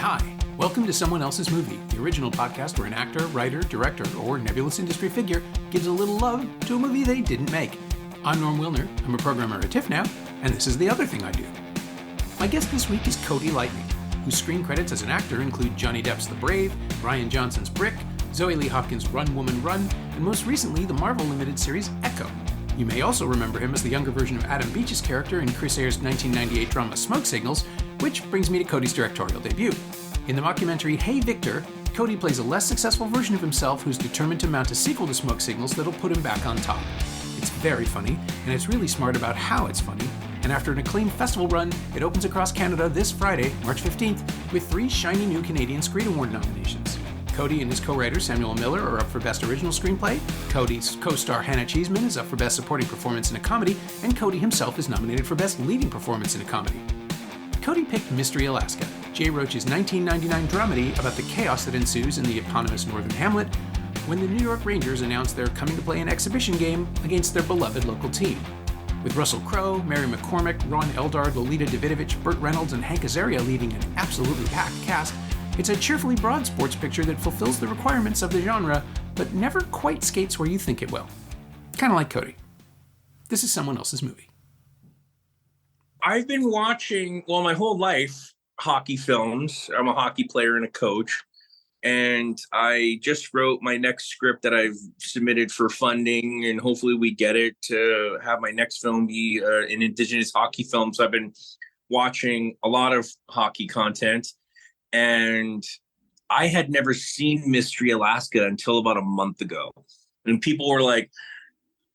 Hi. Welcome to Someone Else's Movie, the original podcast where an actor, writer, director, or nebulous industry figure gives a little love to a movie they didn't make. I'm Norm Wilner. I'm a programmer at TIFF now, and this is the other thing I do. My guest this week is Cody Lightning, whose screen credits as an actor include Johnny Depp's The Brave, Rian Johnson's Brick, Zoe Lee Hopkins' Run, Woman, Run, and most recently the Marvel limited series Echo. You may also remember him as the younger version of Adam Beach's character in Chris Ayre's 1998 drama Smoke Signals, which brings me to Cody's directorial debut. In the mockumentary Hey Viktor, Cody plays a less successful version of himself who's determined to mount a sequel to Smoke Signals that'll put him back on top. It's very funny, and it's really smart about how it's funny, and after an acclaimed festival run, it opens across Canada this Friday, March 15th, with 3 shiny new Canadian Screen Award nominations. Cody and his co-writer Samuel Miller are up for Best Original Screenplay, Cody's co-star Hannah Cheeseman is up for Best Supporting Performance in a Comedy, and Cody himself is nominated for Best Leading Performance in a Comedy. Cody picked Mystery Alaska, Jay Roach's 1999 dramedy about the chaos that ensues in the eponymous Northern Hamlet when the New York Rangers announce they're coming to play an exhibition game against their beloved local team. With Russell Crowe, Mary McCormick, Ron Eldard, Lolita Davidovich, Burt Reynolds, and Hank Azaria leading an absolutely packed cast, it's a cheerfully broad sports picture that fulfills the requirements of the genre, but never quite skates where you think it will. Kind of like Cody. This is Someone Else's Movie. I've been watching, my whole life, hockey films. I'm a hockey player and a coach. And I just wrote my next script that I've submitted for funding, and hopefully we get it to have my next film be an Indigenous hockey film. So I've been watching a lot of hockey content. And I had never seen Mystery Alaska until about a month ago. And people were like,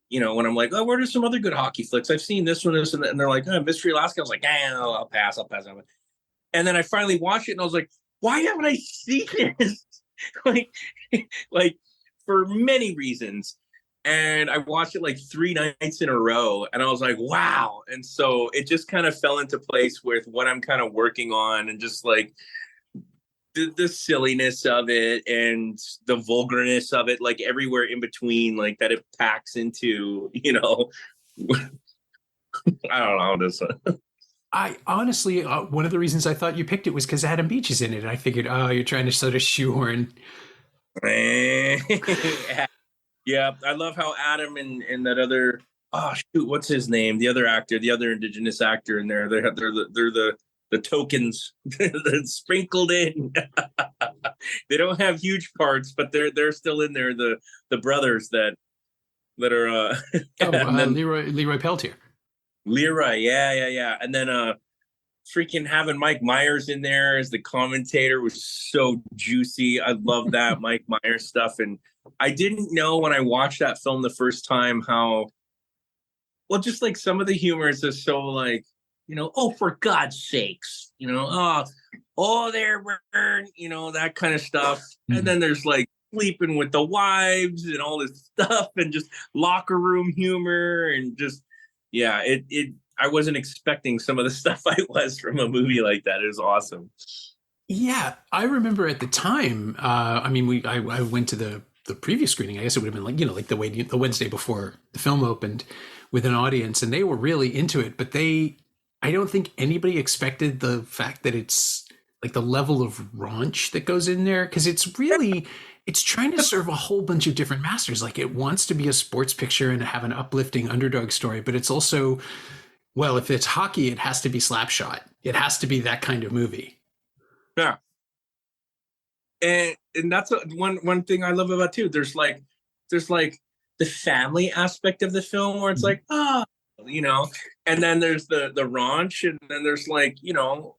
you know, when I'm like, oh, where are some other good hockey flicks? I've seen this one, this, and that. And they're like, oh, Mystery Alaska. I was like, I'll pass. And then I finally watched it and I was like, why haven't I seen this? like for many reasons. And I watched it like 3 nights in a row and I was like, wow. And so it just kind of fell into place with what I'm kind of working on and just like the silliness of it and the vulgarness of it, like everywhere in between, like that it packs into, you know, I don't know this. I honestly, one of the reasons I thought you picked it was because Adam Beach is in it. And I figured, you're trying to sort of shoehorn. Yeah, I love how Adam and that other, what's his name? The other actor, the other Indigenous actor in there. They're the tokens that's sprinkled in. They don't have huge parts, but they're still in there. The brothers that are Leroy Peltier. Leroy, yeah. And then freaking having Mike Myers in there as the commentator was so juicy. I love that Mike Myers stuff. And I didn't know when I watched that film the first time how just like some of the humor is just so like, you know, oh, for God's sakes, you know, there, you know, that kind of stuff. Mm-hmm. And then there's like sleeping with the wives and all this stuff and just locker room humor and just, yeah, I wasn't expecting some of the stuff I was from a movie like that. It was awesome. Yeah, I remember at the time, I went to the previous screening. I guess it would have been like, you know, like the Wednesday before the film opened with an audience, and they were really into it, but I don't think anybody expected the fact that it's like the level of raunch that goes in there. Cause it's trying to serve a whole bunch of different masters. Like it wants to be a sports picture and have an uplifting underdog story, but it's also, well, if it's hockey, it has to be Slapshot. It has to be that kind of movie. Yeah. And that's one thing I love about too. There's like the family aspect of the film where it's like, you know, and then there's the raunch, and then there's like, you know,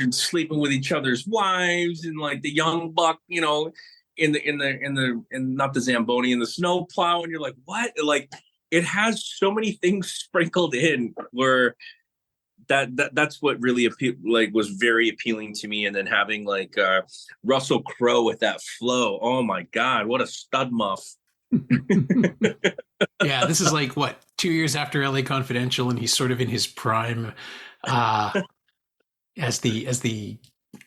sleeping with each other's wives, and like the young buck, you know, in not the Zamboni, in the snowplow, and you're like, what? Like it has so many things sprinkled in where that's what really was very appealing to me. And then having like Russell Crowe with that flow, oh my God, what a stud muff. Yeah, this is like 2 years after LA Confidential, and he's sort of in his prime as the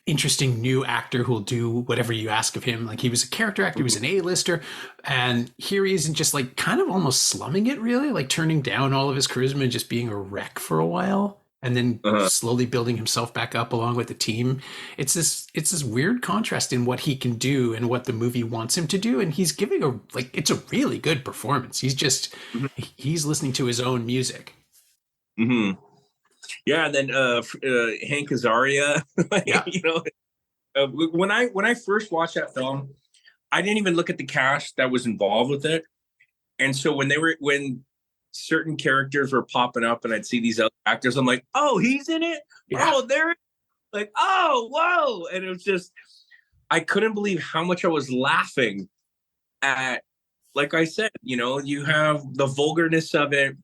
interesting new actor who will do whatever you ask of him. Like he was a character actor, he was an A-lister, and here he is and just like kind of almost slumming it, really, like turning down all of his charisma and just being a wreck for a while. and then Uh-huh. slowly building himself back up along with the team. It's this weird contrast in what he can do and what the movie wants him to do. And he's giving it's a really good performance. Mhm. He's listening to his own music. Mhm. Yeah, and then Hank Azaria, Yeah. when I first watched that film, I didn't even look at the cast that was involved with it. And so when certain characters were popping up and I'd see these other actors, I'm like, oh, he's in it. Yeah. Oh, there, like, oh, whoa. And it was just, I couldn't believe how much I was laughing at, like I said, you have the vulgarness of it,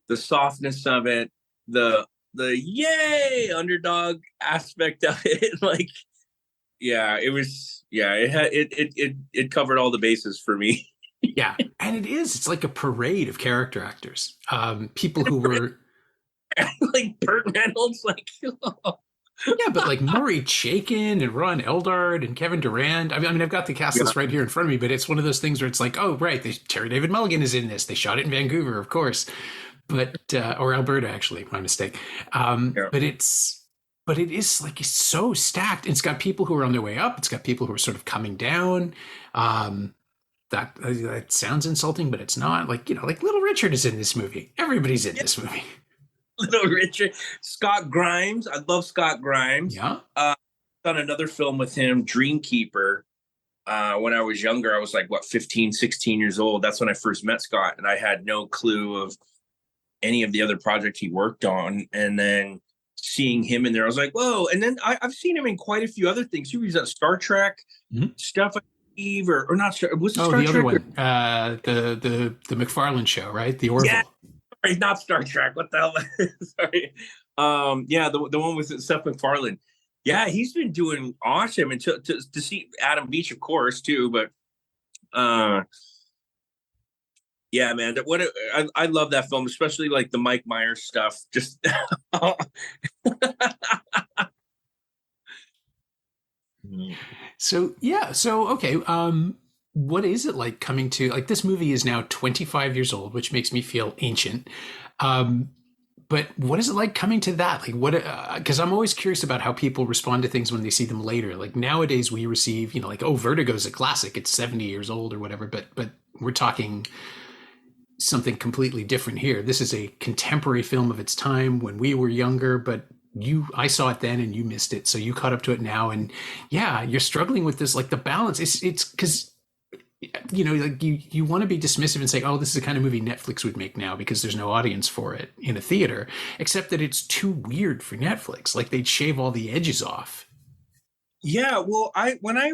the softness of it, the yay underdog aspect of it. Like, yeah, it covered all the bases for me. Yeah. And it's like a parade of character actors. People who were, Like Burt Reynolds, like yeah, but like Maury Chaykin and Ron Eldard and Kevin Durant. I mean, I've got the cast list right here in front of me, but it's one of those things where it's like, oh, right, Terry David Mulligan is in this. They shot it in Vancouver, of course, but or Alberta, actually, my mistake. Yeah. But it is like it's so stacked. It's got people who are on their way up. It's got people who are sort of coming down. That sounds insulting, but it's not. Like Little Richard is in this movie. Everybody's in this movie. Little Richard, Scott Grimes. I love Scott Grimes. Yeah. Done another film with him, Dreamkeeper. When I was younger, I was like, 15, 16 years old. That's when I first met Scott, and I had no clue of any of the other projects he worked on. And then seeing him in there, I was like, whoa. And then I've seen him in quite a few other things. He was at Star Trek stuff, I believe, or not. Was it Star the Trek? other one, the McFarlane show, right? The Orville. Yeah. Sorry, not Star Trek. What the hell? Sorry. Yeah, the one with Seth MacFarlane. Yeah, he's been doing awesome, and to see Adam Beach, of course, too. But yeah, man, I love that film, especially like the Mike Myers stuff. Just so okay. What is it like coming to like this movie is now 25 years old, which makes me feel ancient. But what is it like coming to that? Like what, because I'm always curious about how people respond to things when they see them later. Like nowadays we receive, Vertigo's a classic. It's 70 years old or whatever, but we're talking something completely different here. This is a contemporary film of its time when we were younger, but I saw it then and you missed it. So you caught up to it now. And yeah, you're struggling with this, like the balance. It's because you want to be dismissive and say, oh, this is the kind of movie Netflix would make now because there's no audience for it in a theater, except that it's too weird for Netflix. Like they'd shave all the edges off. Yeah, well, when I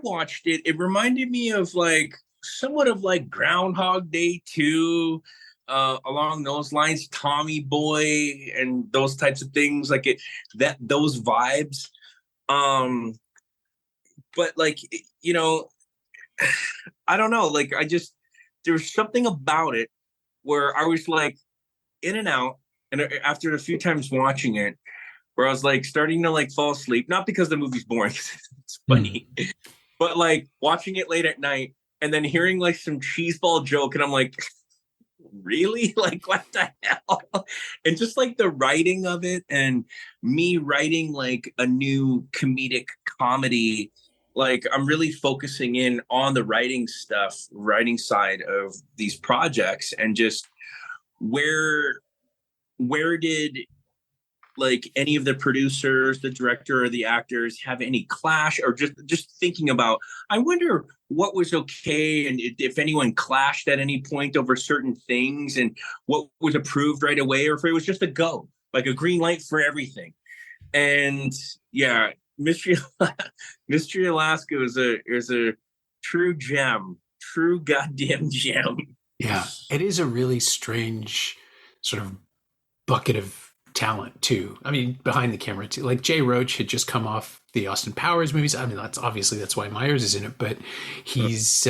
watched it, it reminded me of like somewhat of like Groundhog Day 2, along those lines, Tommy Boy and those types of things, like those vibes. But like, I don't know, like there's something about it where I was like in and out, and after a few times watching it, where I was like starting to like fall asleep, not because the movie's boring, it's funny, but like watching it late at night and then hearing like some cheeseball joke, and I'm like, really? Like, what the hell? And just like the writing of it, and me writing like a new comedic comedy. Like I'm really focusing in on the writing side of these projects, and just where did like any of the producers, the director, or the actors have any clash, or just thinking about, I wonder what was okay, and if anyone clashed at any point over certain things, and what was approved right away, or if it was just a go, like a green light for everything. And yeah, Mystery Alaska is a true gem, true goddamn gem. Yeah, it is a really strange sort of bucket of talent too. I mean, behind the camera too. Like Jay Roach had just come off the Austin Powers movies. I mean, that's why Myers is in it. But he's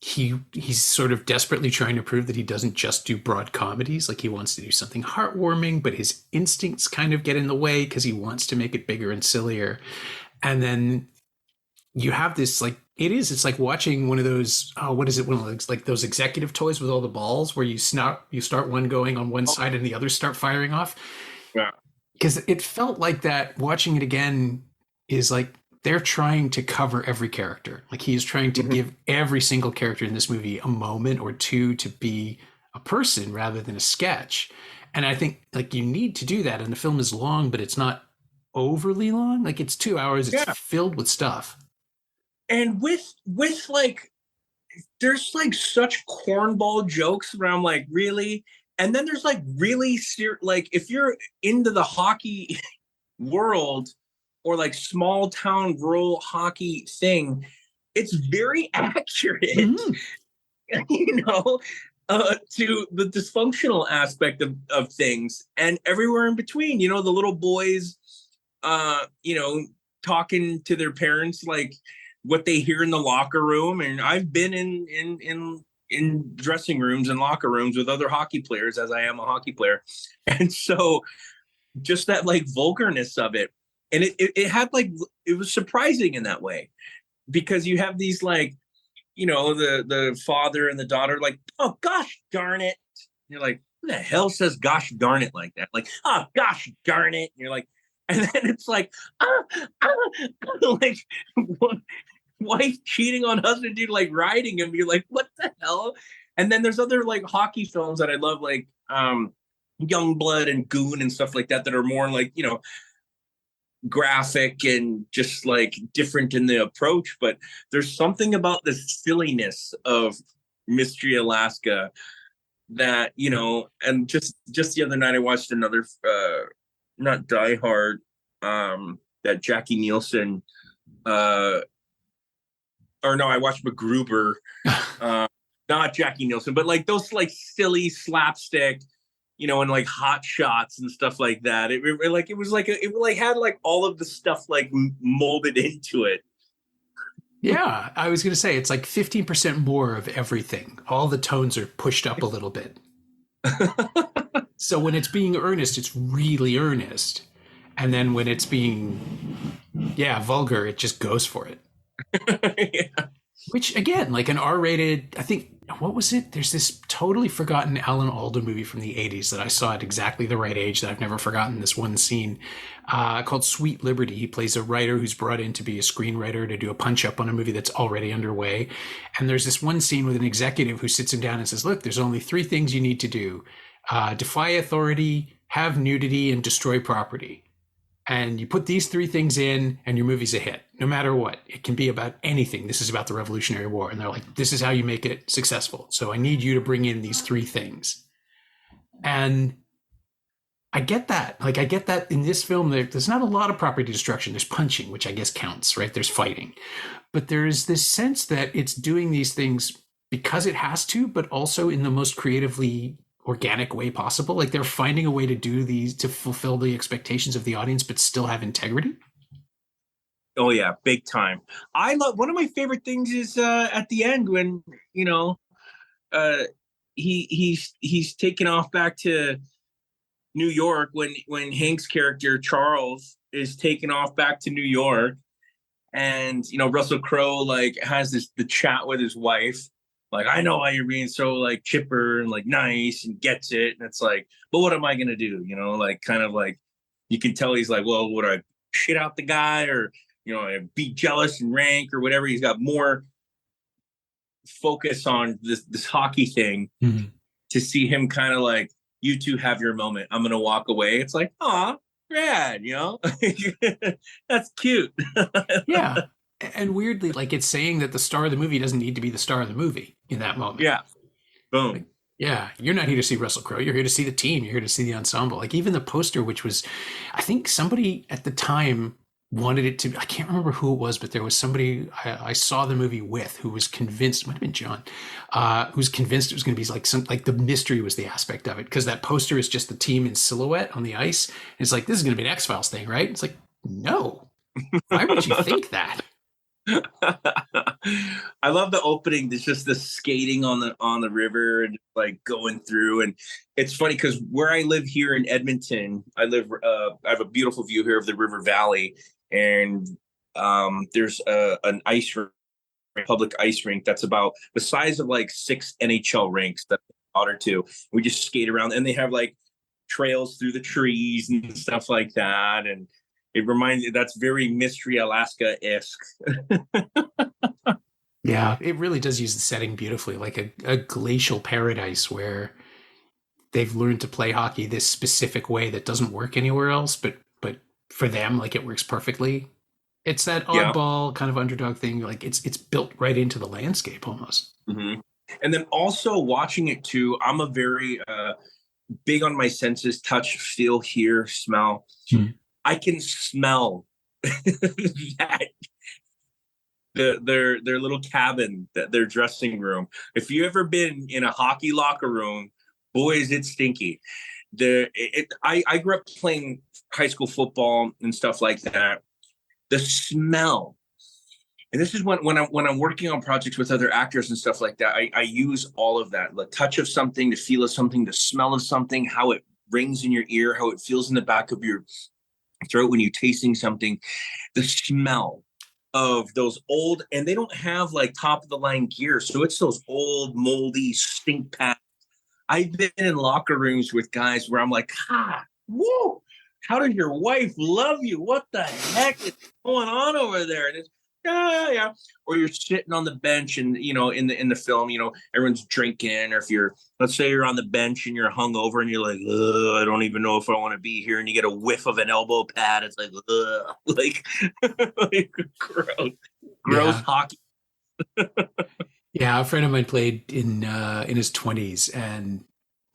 he's sort of desperately trying to prove that he doesn't just do broad comedies. Like he wants to do something heartwarming, but his instincts kind of get in the way because he wants to make it bigger and sillier. And then you have this like it's like watching one of those what is it, one of those like those executive toys with all the balls where you start one going on one side and the others start firing off. Yeah. because it felt like that watching it again is like they're trying to cover every character. Like he is trying to give every single character in this movie a moment or two to be a person rather than a sketch. And I think like you need to do that. And the film is long, but it's not overly long. Like it's 2 hours. It's filled with stuff. And with like, there's like such cornball jokes where I'm like, really? And then there's like really like if you're into the hockey world or like small town rural hockey thing, it's very accurate, you know, to the dysfunctional aspect of things and everywhere in between, you know, the little boys, you know, talking to their parents, like what they hear in the locker room. And I've been in dressing rooms and locker rooms with other hockey players, as I am a hockey player. And so just that like vulgarness of it. And it had like, it was surprising in that way, because you have these like, you know, the father and the daughter like, oh, gosh darn it. And you're like, who the hell says gosh darn it like that? Like, oh, gosh darn it. And you're like, and then it's like, like wife cheating on husband, dude, like riding him. You're like, what the hell? And then there's other like hockey films that I love, like Youngblood and Goon and stuff like that, that are more like, you know, graphic and just like different in the approach. But there's something about the silliness of Mystery Alaska that, you know, and just the other night I watched another not Die Hard, that Jackie Nielsen or no, I watched MacGruber, not Jackie Nielsen, but like those like silly slapstick, you know, and like Hot Shots and stuff like that. It had like all of the stuff like molded into it. Yeah, I was going to say it's like 15% more of everything. All the tones are pushed up a little bit. So when it's being earnest, it's really earnest. And then when it's being, vulgar, it just goes for it. Yeah. Which, again, like an R-rated, I think, what was it? There's this totally forgotten Alan Alda movie from the 80s that I saw at exactly the right age that I've never forgotten this one scene, called Sweet Liberty. He plays a writer who's brought in to be a screenwriter to do a punch-up on a movie that's already underway. And there's this one scene with an executive who sits him down and says, look, there's only 3 things you need to do. Defy authority, have nudity, and destroy property. And you put these 3 things in and your movie's a hit, no matter what. It can be about anything. This is about the Revolutionary War. And they're like, this is how you make it successful. So I need you to bring in these 3 things. And I get that. Like, I get that in this film, there's not a lot of property destruction. There's punching, which I guess counts, right? There's fighting. But there's this sense that it's doing these things because it has to, but also in the most creatively organic way possible. Like they're finding a way to do these to fulfill the expectations of the audience, but still have integrity. Oh yeah, big time. I love, one of my favorite things is at the end when, you know, he's taken off back to New York, when Hank's character Charles is taken off back to New York, and you know Russell Crowe like has the chat with his wife. Like, I know why you're being so like chipper and like nice, and gets it. And it's like, but what am I going to do? You know, like kind of like you can tell he's like, well, would I shit out the guy, or, you know, be jealous and rank or whatever? He's got more focus on this hockey thing to see him kind of like, you two have your moment. I'm going to walk away. It's like, aw, rad, you know, that's cute. Yeah. And weirdly, like it's saying that the star of the movie doesn't need to be the star of the movie in that moment. Yeah. Boom. Like, yeah. You're not here to see Russell Crowe. You're here to see the team. You're here to see the ensemble. Like even the poster, which was, I think somebody at the time wanted it to, I can't remember who it was, but there was somebody I saw the movie with who was convinced, it might have been John, who was convinced it was going to be like like the mystery was the aspect of it. Because that poster is just the team in silhouette on the ice. And it's like, this is going to be an X-Files thing, right? It's like, no. Why would you think that? I love the opening. There's just the skating on the river and like going through. And it's funny because where I live here in Edmonton, I have a beautiful view here of the river valley, and there's an public ice rink that's about the size of like 6 NHL rinks that water to. We just skate around, and they have like trails through the trees and stuff like that. And it reminds me, that's very Mystery Alaska-esque. Yeah, it really does use the setting beautifully, like a glacial paradise where they've learned to play hockey this specific way that doesn't work anywhere else, but for them, like, it works perfectly. It's that oddball kind of underdog thing. Like, it's built right into the landscape almost. Mm-hmm. And then also watching it too, I'm a very big on my senses: touch, feel, hear, smell. I can smell that their little cabin, their dressing room. If you ever been in a hockey locker room, boy, is it stinky. I grew up playing high school football and stuff like that. The smell, and this is when I'm working on projects with other actors and stuff like that, I use all of that: the touch of something, the feel of something, the smell of something, how it rings in your ear, how it feels in the back of your throat when you're tasting something, the smell of those old, and they don't have like top of the line gear, so it's those old moldy stink pads. I've been in locker rooms with guys where I'm like, whoa, how does your wife love you? What the heck is going on over there? And it's, yeah. Or you're sitting on the bench and, in the film, everyone's drinking. Or if let's say you're on the bench and you're hungover and you're like, I don't even know if I want to be here. And you get a whiff of an elbow pad. It's like, like gross hockey. Yeah, a friend of mine played in his 20s, and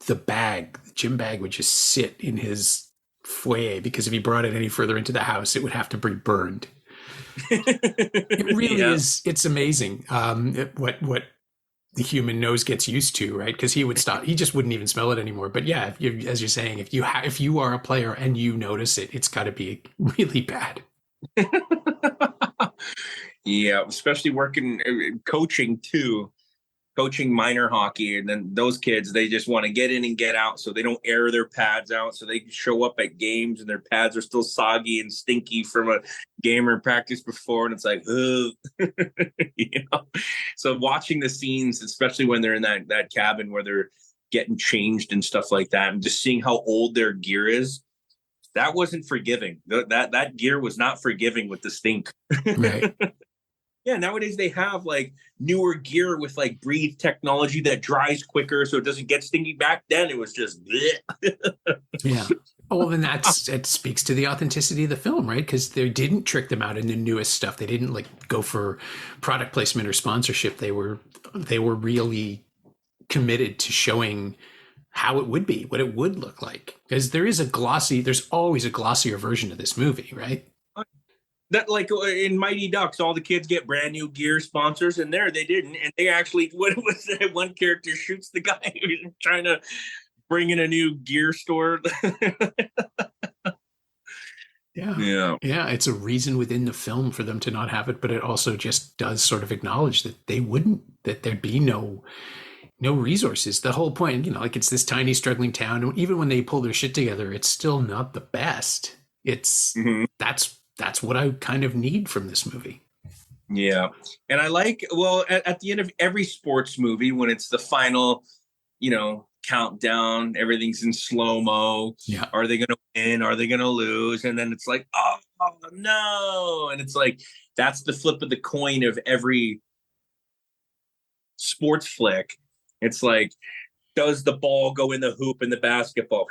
the gym bag would just sit in his foyer because if he brought it any further into the house, it would have to be burned. It really is. It's amazing what the human nose gets used to, right? Because he would stop. He just wouldn't even smell it anymore. But yeah, as you're saying, if you are a player and you notice it, it's got to be really bad. Yeah, especially coaching too, coaching minor hockey. And then those kids, they just want to get in and get out. So they don't air their pads out. So they show up at games and their pads are still soggy and stinky from a game or practice before. And it's like, So watching the scenes, especially when they're in that cabin where they're getting changed and stuff like that, and just seeing how old their gear is, that wasn't forgiving. That gear was not forgiving with the stink. Right. Yeah, nowadays they have like newer gear with like breathe technology that dries quicker so it doesn't get stinky. Back then it was just Yeah. Oh, then it speaks to the authenticity of the film, right? Because they didn't trick them out in the newest stuff. They didn't like go for product placement or sponsorship. They were really committed to showing how it would be, what it would look like. Because there's always a glossier version of this movie, right? That, like in Mighty Ducks, all the kids get brand new gear sponsors, and there they didn't. And they actually, what was that? One character shoots the guy who's trying to bring in a new gear store. Yeah. It's a reason within the film for them to not have it, but it also just does sort of acknowledge that that there'd be no resources. The whole point, like, it's this tiny struggling town, and even when they pull their shit together, it's still not the best. It's that's what I kind of need from this movie. Yeah. And I like, at the end of every sports movie, when it's the final, countdown, everything's in slow-mo. Yeah. Are they going to win? Are they going to lose? And then it's like, oh, no. And it's like, that's the flip of the coin of every sports flick. It's like, does the ball go in the hoop in the basketball?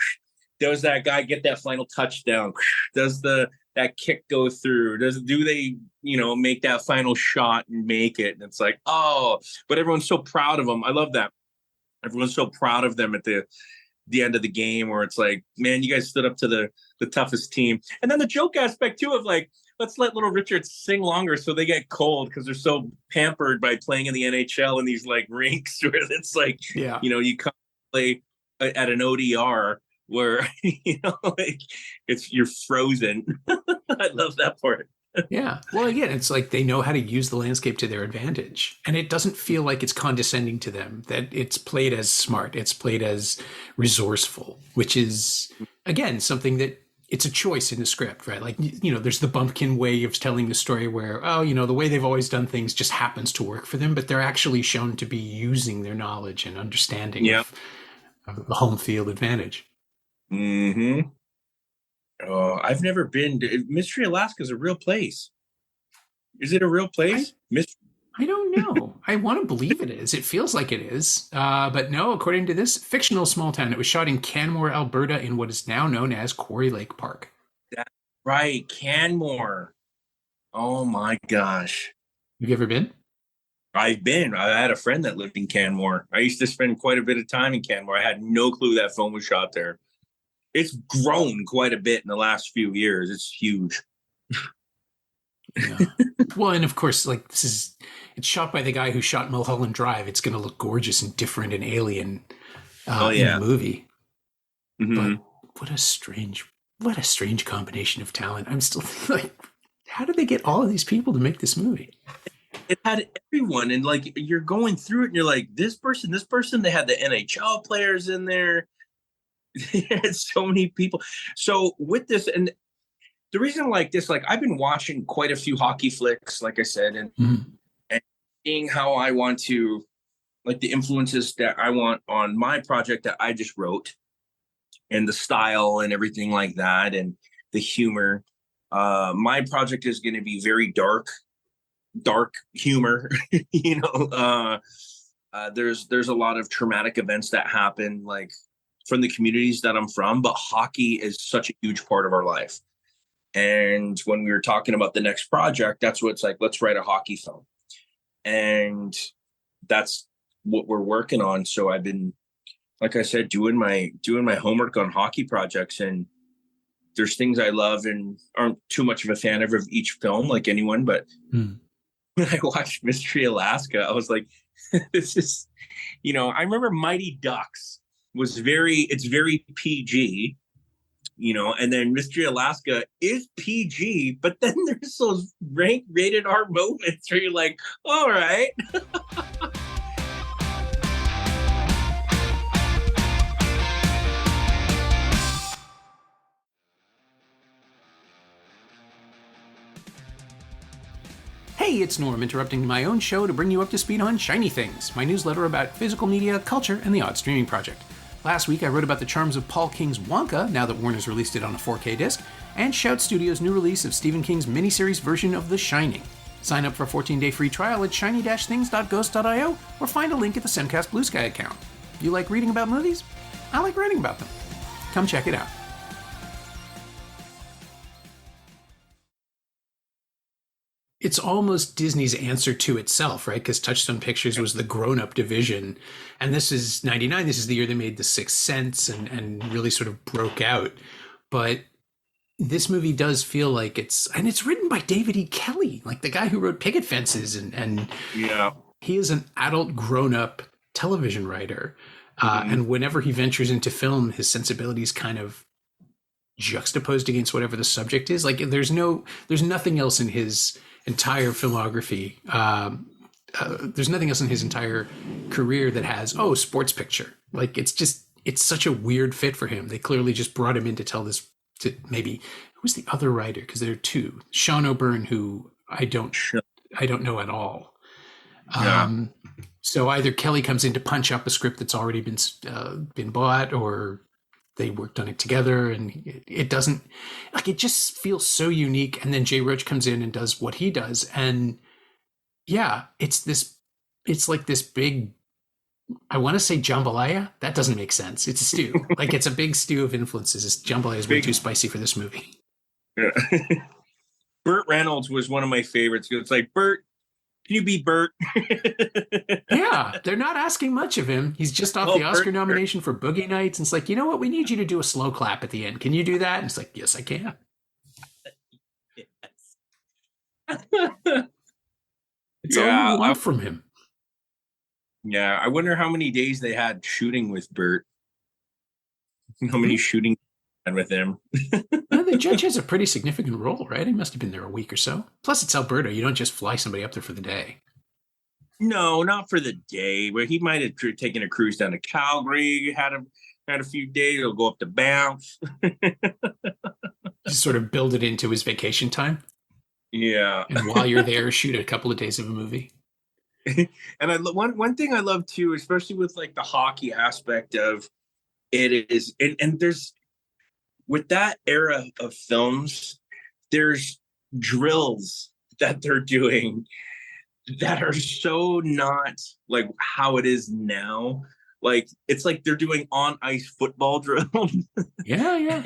Does that guy get that final touchdown? Does that kick go through? Do they, make that final shot and make it? And it's like, oh, but everyone's so proud of them. I love that. Everyone's so proud of them at the end of the game, where it's like, man, you guys stood up to the toughest team. And then the joke aspect too of like, let's let little Richard sing longer so they get cold because they're so pampered by playing in the NHL in these like rinks where it's like, you come play at an ODR where like you're frozen. I love that part. Yeah. Well, again, it's like they know how to use the landscape to their advantage, and it doesn't feel like it's condescending to them, that it's played as smart, it's played as resourceful, which is, again, something that it's a choice in the script, right? Like, there's the bumpkin way of telling the story where, the way they've always done things just happens to work for them, but they're actually shown to be using their knowledge and understanding of the home field advantage. Mm-hmm. Oh, I've never been to Mystery Alaska is a real place. Is it a real I place? I don't know. I want to believe it is. It feels like it is. But no, according to this fictional small town, it was shot in Canmore, Alberta, in what is now known as Quarry Lake Park. That's right, Canmore. Oh my gosh. Have you ever been? I've been. I had a friend that lived in Canmore. I used to spend quite a bit of time in Canmore. I had no clue that film was shot there. It's grown quite a bit in the last few years. It's huge. Yeah. Well, and of course, like it's shot by the guy who shot Mulholland Drive. It's going to look gorgeous and different and alien Oh in yeah. the movie. Mm-hmm. But what a strange combination of talent. I'm still like, how did they get all of these people to make this movie? It had everyone, and like you're going through it, and you're like, this person, this person. They had the NHL players in there. They had so many people. So with this, and the reason I like this, like I've been watching quite a few hockey flicks, like I said, and seeing how I want to, like the influences that I want on my project that I just wrote, and the style and everything like that, and the humor. My project is going to be very dark humor. There's a lot of traumatic events that happen, like from the communities that I'm from, but hockey is such a huge part of our life. And when we were talking about the next project, that's what it's like, let's write a hockey film. And that's what we're working on. So I've been, like I said, doing my homework on hockey projects, and there's things I love and aren't too much of a fan of each film, like anyone. But when I watched Mystery Alaska, I was like, this is, I remember Mighty Ducks was it's very PG, and then Mystery Alaska is PG, but then there's those rated R moments where you're like, all right. Hey, it's Norm, interrupting my own show to bring you up to speed on Shiny Things, my newsletter about physical media, culture, and the odd streaming project. Last week, I wrote about the charms of Paul King's Wonka, now that Warner's released it on a 4K disc, and Shout Studios' new release of Stephen King's miniseries version of The Shining. Sign up for a 14-day free trial at shiny-things.ghost.io or find a link at the Semcast Blue Sky account. If you like reading about movies, I like writing about them. Come check it out. It's almost Disney's answer to itself, right? Because Touchstone Pictures was the grown-up division. And this is 99. This is the year they made The Sixth Sense and really sort of broke out. But this movie does feel like it's written by David E. Kelly, like the guy who wrote Picket Fences. And yeah, he is an adult grown-up television writer. And whenever he ventures into film, his sensibilities kind of juxtaposed against whatever the subject is. Like there's nothing else in his entire filmography. There's nothing else in his entire career that has, sports picture. Like it's such a weird fit for him. They clearly just brought him in to tell this, to maybe, who's the other writer? Because there are two. Sean O'Byrne, who I don't know at all. Yeah. So either Kelly comes in to punch up a script that's already been bought, or they worked on it together, and it doesn't, like, it just feels so unique. And then Jay Roach comes in and does what he does. And yeah, it's like this big, I want to say jambalaya. That doesn't make sense. It's a stew. Like it's a big stew of influences. Jambalaya is way too spicy for this movie. Yeah. Burt Reynolds was one of my favorites. It's like, Burt, can you be Burt? Yeah, they're not asking much of him. He's just off the Oscar nomination for Boogie Nights. And it's like, you know what? We need you to do a slow clap at the end. Can you do that? And it's like, yes, I can. It's all you want from him. Yeah, I wonder how many days they had shooting with Burt. How many shooting had with him? Well, the judge has a pretty significant role, right? He must have been there a week or so. Plus, it's Alberta. You don't just fly somebody up there for the day. No, not for the day. But he might have taken a cruise down to Calgary. Had a few days. He'll go up to Banff. Just sort of build it into his vacation time. Yeah. And while you're there, shoot a couple of days of a movie. And one thing I love too, especially with like the hockey aspect of it, is and there's with that era of films, there's drills that they're doing that are so not like how it is now. Like it's like they're doing on ice football drill. Yeah.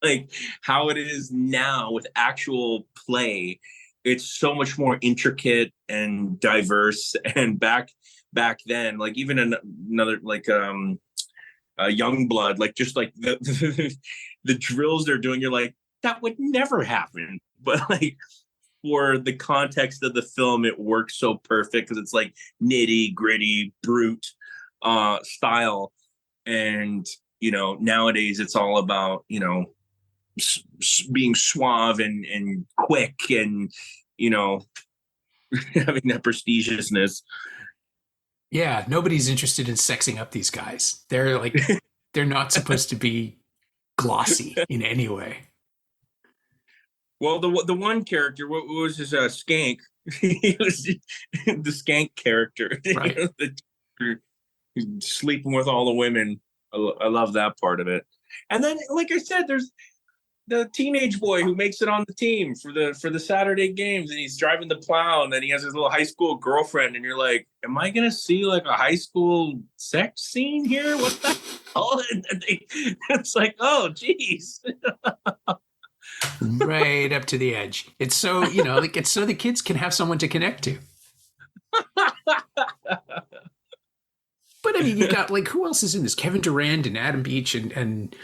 Like how it is now with actual play. It's so much more intricate and diverse. And back then, like even another like young blood, like just like the drills they're doing, you're like, that would never happen. But like for the context of the film, it works so perfect because it's like nitty gritty, brute style. And, you know, nowadays it's all about, you know, being suave and quick and, you know, having that prestigiousness. Yeah, nobody's interested in sexing up these guys. They're like, they're not supposed to be glossy in any way. Well, the one character, what was his skank? He was the skank character, right? Sleeping with all the women. I love that part of it. And then, like I said, there's the teenage boy who makes it on the team for the Saturday games, and he's driving the plow, and then he has his little high school girlfriend, and you're like, am I gonna see like a high school sex scene here? What the hell? It's like, oh geez. Right up to the edge. It's so, you know, like it's so the kids can have someone to connect to. But I mean, you got like, who else is in this? Kevin Durant and Adam Beach and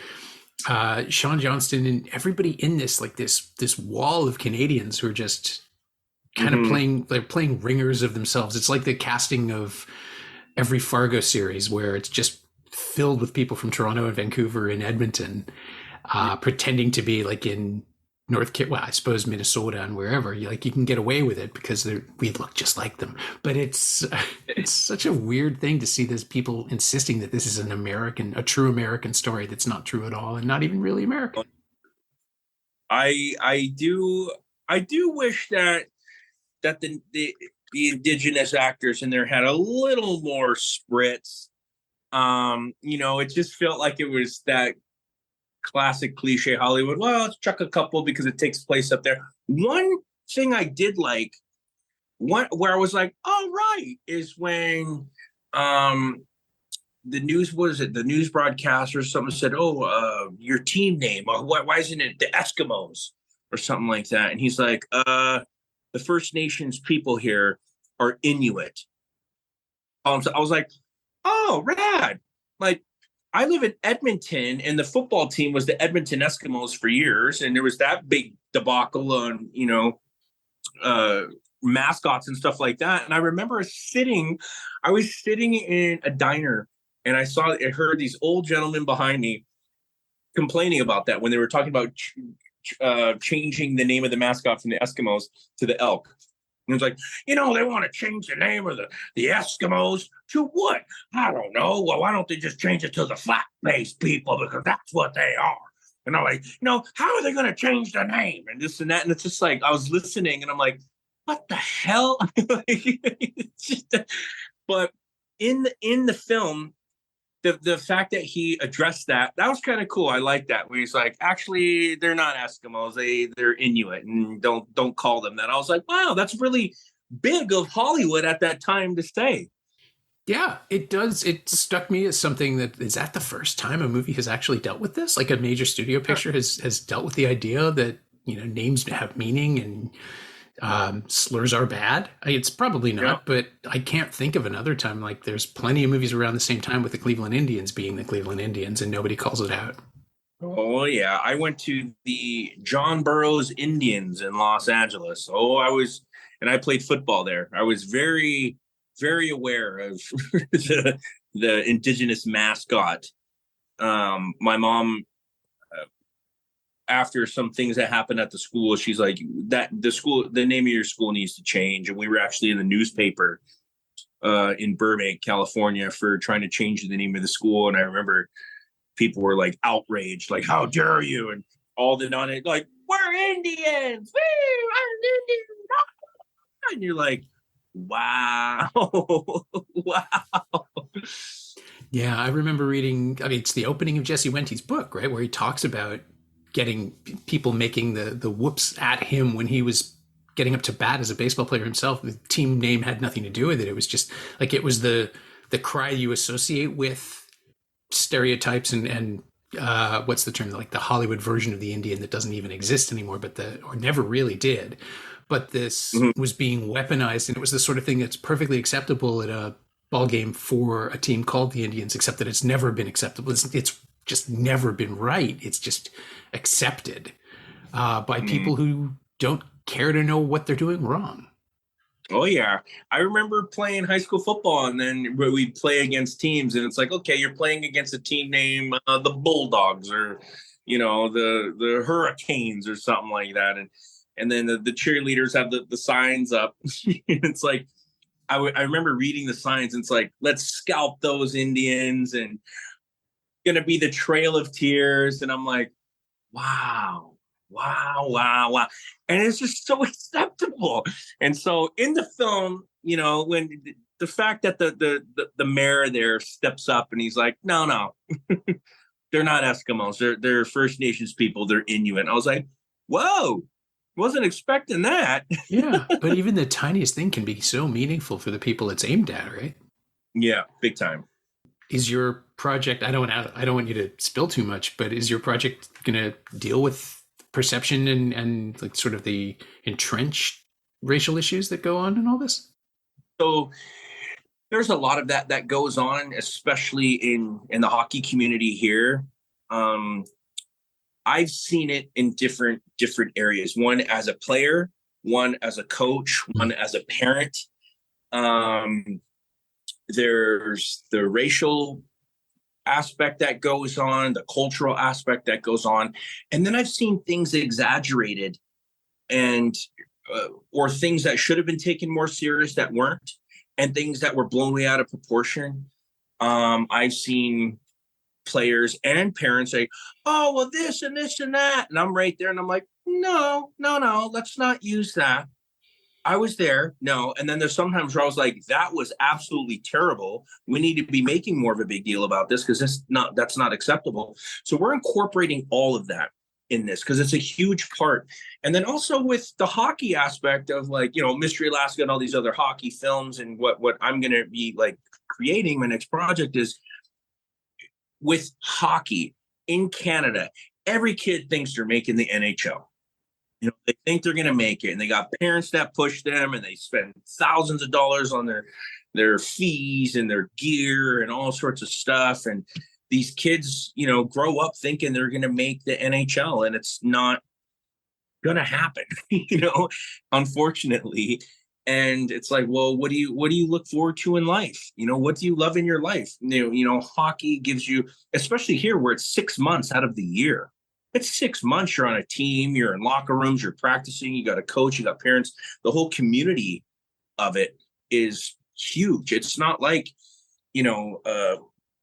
Sean Johnston and everybody in this, like this wall of Canadians who are just kind of playing ringers of themselves. It's like the casting of every Fargo series where it's just filled with people from Toronto and Vancouver and Edmonton, pretending to be like in I suppose Minnesota and wherever. You can get away with it because we look just like them. But it's such a weird thing to see these people insisting that this is a true American story that's not true at all and not even really American. I do wish that the indigenous actors in there had a little more spritz. You know, it just felt like it was that classic cliche Hollywood. Well, let's chuck a couple because it takes place up there. One thing I did like, where I was like, all right, is when the news broadcaster or something said, your team name, why isn't it the Eskimos or something like that? And he's like, the First Nations people here are Inuit. So I was like, oh, rad. Like, I live in Edmonton, and the football team was the Edmonton Eskimos for years, and there was that big debacle on, you know, mascots and stuff like that. And I remember I was sitting in a diner, and I heard these old gentlemen behind me complaining about that when they were talking about changing the name of the mascot from the Eskimos to the elk. And it's like, you know, they want to change the name of the Eskimos to what? I don't know. Well, why don't they just change it to the flat-faced people because that's what they are? And I'm like, you know, how are they going to change the name and this and that? And it's just like, I was listening and I'm like, what the hell? But in the film, the fact that he addressed that was kind of cool. I like that. Where he's like, actually, they're not Eskimos. They're Inuit, and don't call them that. I was like, wow, that's really big of Hollywood at that time to say. Yeah, it does. It struck me as something that is that the first time a movie has actually dealt with this? Like a major studio picture has dealt with the idea that, you know, names have meaning and slurs are bad. It's probably not, but I can't think of another time. Like there's plenty of movies around the same time with the Cleveland Indians being the Cleveland Indians and nobody calls it out. Oh yeah. I went to the John Burroughs Indians in Los Angeles. I played football there. I was very, very aware of the indigenous mascot. My mom, after some things that happened at the school, she's like, the name of your school needs to change. And we were actually in the newspaper in Burbank, California, for trying to change the name of the school. And I remember people were like outraged, like, how dare you? And all the like, we're Indians. Woo, I'm Indian. And you're like, wow. Wow. Yeah, I remember reading, it's the opening of Jesse Wente's book, right? Where he talks about getting people making the whoops at him when he was getting up to bat as a baseball player himself. The team name had nothing to do with it. It was just like, it was the cry you associate with stereotypes and what's the term, like the Hollywood version of the Indian that doesn't even exist anymore, or never really did. But this was being weaponized, and it was the sort of thing that's perfectly acceptable at a ball game for a team called the Indians, except that it's never been acceptable. It's just never been right. It's just accepted by people who don't care to know what they're doing wrong. Oh, yeah. I remember playing high school football, and then we'd play against teams, and it's like, okay, you're playing against a team named the Bulldogs, or, the Hurricanes or something like that. And then the cheerleaders have the signs up. It's like, I remember reading the signs, and it's like, let's scalp those Indians, and going to be the Trail of Tears. And I'm like, wow. And it's just so acceptable. And so in the film, when the fact that the mayor there steps up and he's like, no, they're not Eskimos. They're First Nations people. They're Inuit. And I was like, whoa, wasn't expecting that. Yeah. But even the tiniest thing can be so meaningful for the people it's aimed at, right? Yeah, big time. Is your project, I don't want you to spill too much, but is your project going to deal with perception and like sort of the entrenched racial issues that go on in all this? So there's a lot of that goes on, especially in the hockey community here. I've seen it in different areas. One as a player, one as a coach, one as a parent. There's the racial aspect that goes on, the cultural aspect that goes on. And then I've seen things exaggerated and or things that should have been taken more serious that weren't, and things that were blown way out of proportion. I've seen players and parents say, oh, well, this and this and that. And I'm right there and I'm like, no, let's not use that. I was there. No. And then there's sometimes where I was like, that was absolutely terrible. We need to be making more of a big deal about this because that's not acceptable. So we're incorporating all of that in this because it's a huge part. And then also with the hockey aspect of Mystery Alaska and all these other hockey films, and what I'm going to be creating, my next project is with hockey in Canada. Every kid thinks they're making the NHL. They think they're going to make it, and they got parents that push them, and they spend thousands of dollars on their fees and their gear and all sorts of stuff. And these kids, grow up thinking they're going to make the NHL, and it's not going to happen, unfortunately. And it's like, well, what do you look forward to in life? What do you love in your life? Hockey gives you, especially here where it's 6 months out of the year. It's 6 months. You're on a team, you're in locker rooms, you're practicing, you got a coach, you got parents. The whole community of it is huge. It's not like,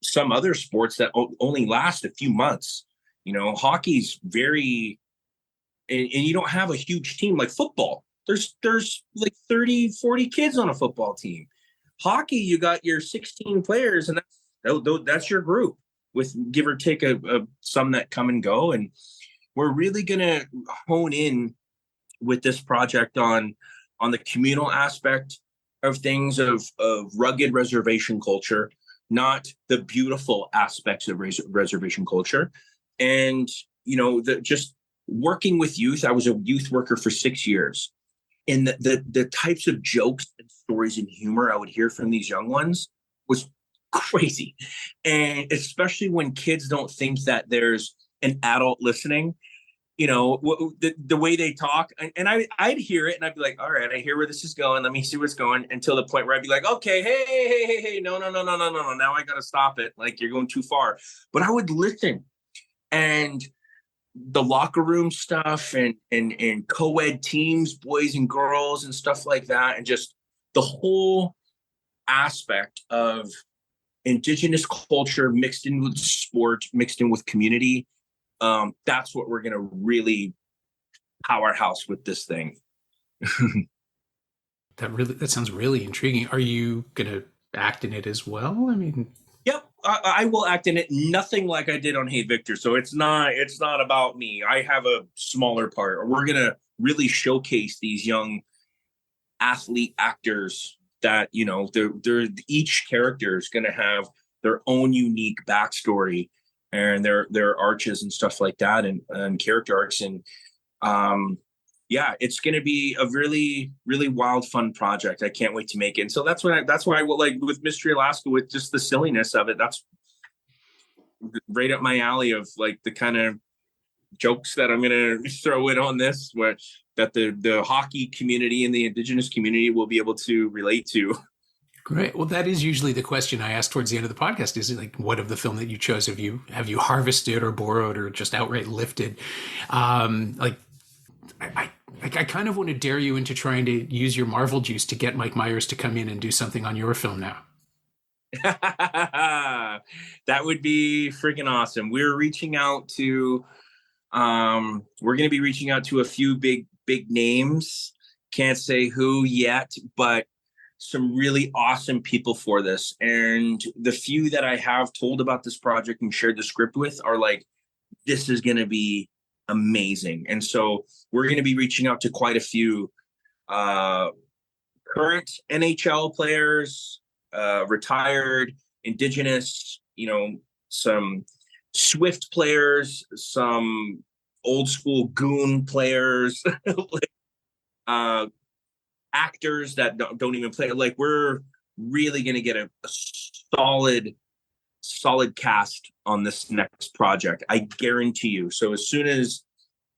some other sports that only last a few months. Hockey's very, and you don't have a huge team like football. There's like 30, 40 kids on a football team. Hockey, you got your 16 players, and that's your group, with give or take some that come and go. And we're really going to hone in with this project on the communal aspect of things, of rugged reservation culture, not the beautiful aspects of reservation culture. And, just working with youth. I was a youth worker for 6 years. And the types of jokes and stories and humor I would hear from these young ones was crazy. And especially when kids don't think that there's an adult listening, the way they talk. And I'd hear it and I'd be like, all right, I hear where this is going. Let me see what's going, until the point where I'd be like, okay, hey, no. Now I got to stop it. Like, you're going too far. But I would listen. And the locker room stuff and co-ed teams, boys and girls and stuff like that. And just the whole aspect of Indigenous culture mixed in with sport, mixed in with community. That's what we're going to really powerhouse with this thing. That sounds really intriguing. Are you going to act in it as well? I mean, yep. I will act in it, nothing like I did on Hey Viktor. So it's not about me. I have a smaller part. We're gonna really showcase these young athlete actors that, you know, they're each character is gonna have their own unique backstory and their arches and stuff like that, and character arcs. And yeah, it's going to be a really, really wild, fun project. I can't wait to make it. And so that's why I will, like, with Mystery Alaska, with just the silliness of it, that's right up my alley of like the kind of jokes that I'm going to throw in on this, where that the hockey community and the Indigenous community will be able to relate to. Great. Well, that is usually the question I ask towards the end of the podcast, is like, what of the film that you chose have you harvested or borrowed or just outright lifted? Like, I kind of want to dare you into trying to use your Marvel juice to get Mike Myers to come in and do something on your film now. That would be freaking awesome. We're reaching out to, we're going to be reaching out to a few big names. Can't say who yet, but some really awesome people for this. And the few that I have told about this project and shared the script with are like, this is going to be amazing. And so we're going to be reaching out to quite a few current NHL players, retired, Indigenous, you know, some Swift players, some old school Goon players, actors that don't even play. Like, we're really going to get a solid cast on this next project, I guarantee you. So as soon as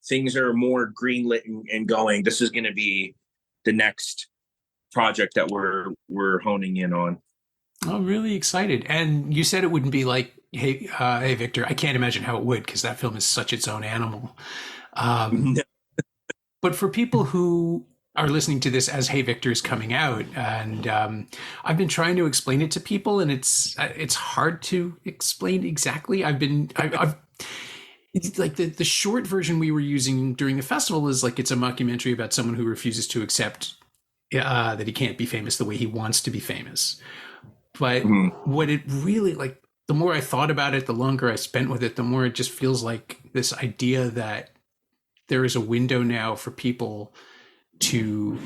things are more greenlit and going, this is going to be the next project that we're honing in on. Oh, really excited. And you said it wouldn't be like Hey Viktor. I can't imagine how it would, because that film is such its own animal. No. But for people who are listening to this as Hey Viktor is coming out, and I've been trying to explain it to people, and it's hard to explain exactly. I've it's like the short version we were using during the festival is like, it's a mockumentary about someone who refuses to accept that he can't be famous the way he wants to be famous. But what it really, like, the more I thought about it, the longer I spent with it, the more it just feels like this idea that there is a window now for people to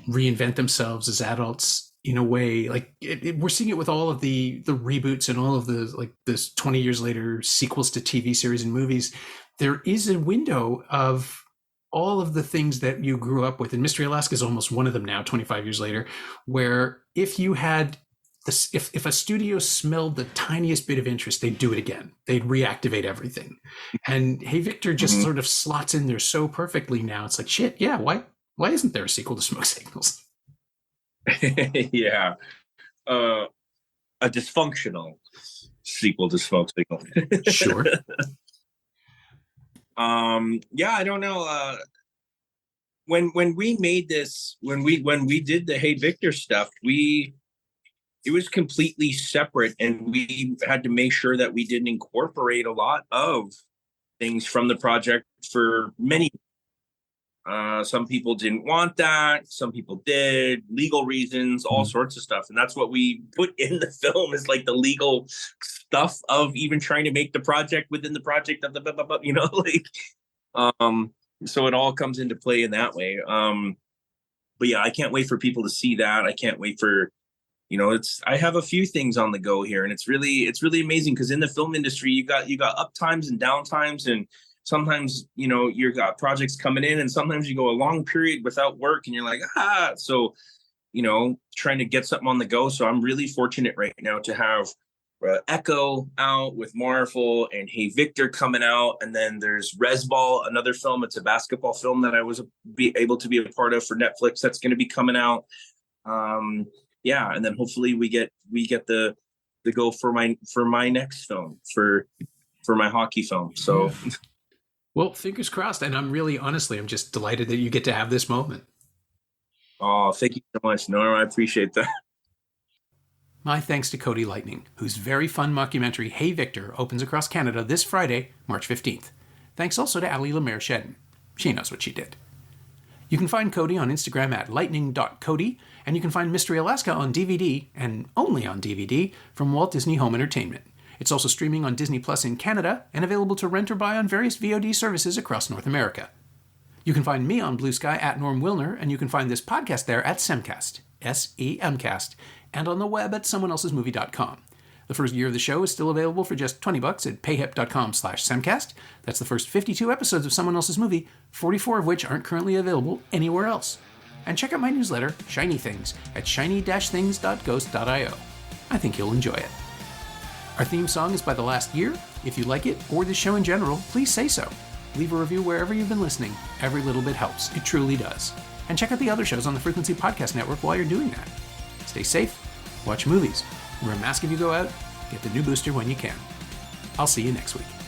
reinvent themselves as adults in a way. Like, we're seeing it with all of the reboots and all of the, like, this 20 years later sequels to TV series and movies. There is a window of all of the things that you grew up with, and Mystery Alaska is almost one of them now, 25 years later, where if you had this, if a studio smelled the tiniest bit of interest, they'd do it again. They'd reactivate everything. And Hey Viktor just sort of slots in there so perfectly now. It's like, shit, yeah, why isn't there a sequel to Smoke Signals? Yeah. A dysfunctional sequel to Smoke Signals. Sure. Yeah, I don't know. When we made this, when we did the Hey Viktor stuff, it was completely separate, and we had to make sure that we didn't incorporate a lot of things from the project for many. Some people didn't want that. Some people did. Legal reasons, all sorts of stuff. And that's what we put in the film, is like the legal stuff of even trying to make the project within the project of the, you know, like, so it all comes into play in that way. But yeah, I can't wait for people to see that. I can't wait for, you know, I have a few things on the go here, and it's really amazing, because in the film industry, you got up times and down times, and sometimes, you know, you got projects coming in, and sometimes you go a long period without work, and you're like, so, you know, trying to get something on the go. So I'm really fortunate right now to have Echo out with Marvel, and Hey Viktor coming out, and then there's Resball, another film. It's a basketball film that I was able to be a part of for Netflix. That's going to be coming out. Yeah, and then hopefully we get the go for my next film, for my hockey film. So, well, fingers crossed. And I'm just delighted that you get to have this moment. Oh, thank you so much, Norm. I appreciate that. My thanks to Cody Lightning, whose very fun mockumentary Hey Viktor opens across Canada this Friday, March 15th. Thanks also to Ali Lemaire-Shedden. She knows what she did. You can find Cody on Instagram at lightning.cody, and you can find Mystery Alaska on DVD, and only on DVD, from Walt Disney Home Entertainment. It's also streaming on Disney Plus in Canada and available to rent or buy on various VOD services across North America. You can find me on Blue Sky at Norm Wilner, and you can find this podcast there at Semcast, S-E-M-Cast, and on the web at someoneelsesmovie.com. The first year of the show is still available for just $20 at payhip.com/Semcast. That's the first 52 episodes of Someone Else's Movie, 44 of which aren't currently available anywhere else. And check out my newsletter, Shiny Things, at shiny-things.ghost.io. I think you'll enjoy it. Our theme song is by The Last Year. If you like it, or the show in general, please say so. Leave a review wherever you've been listening. Every little bit helps. It truly does. And check out the other shows on the Frequency Podcast Network while you're doing that. Stay safe, watch movies, wear a mask if you go out, get the new booster when you can. I'll see you next week.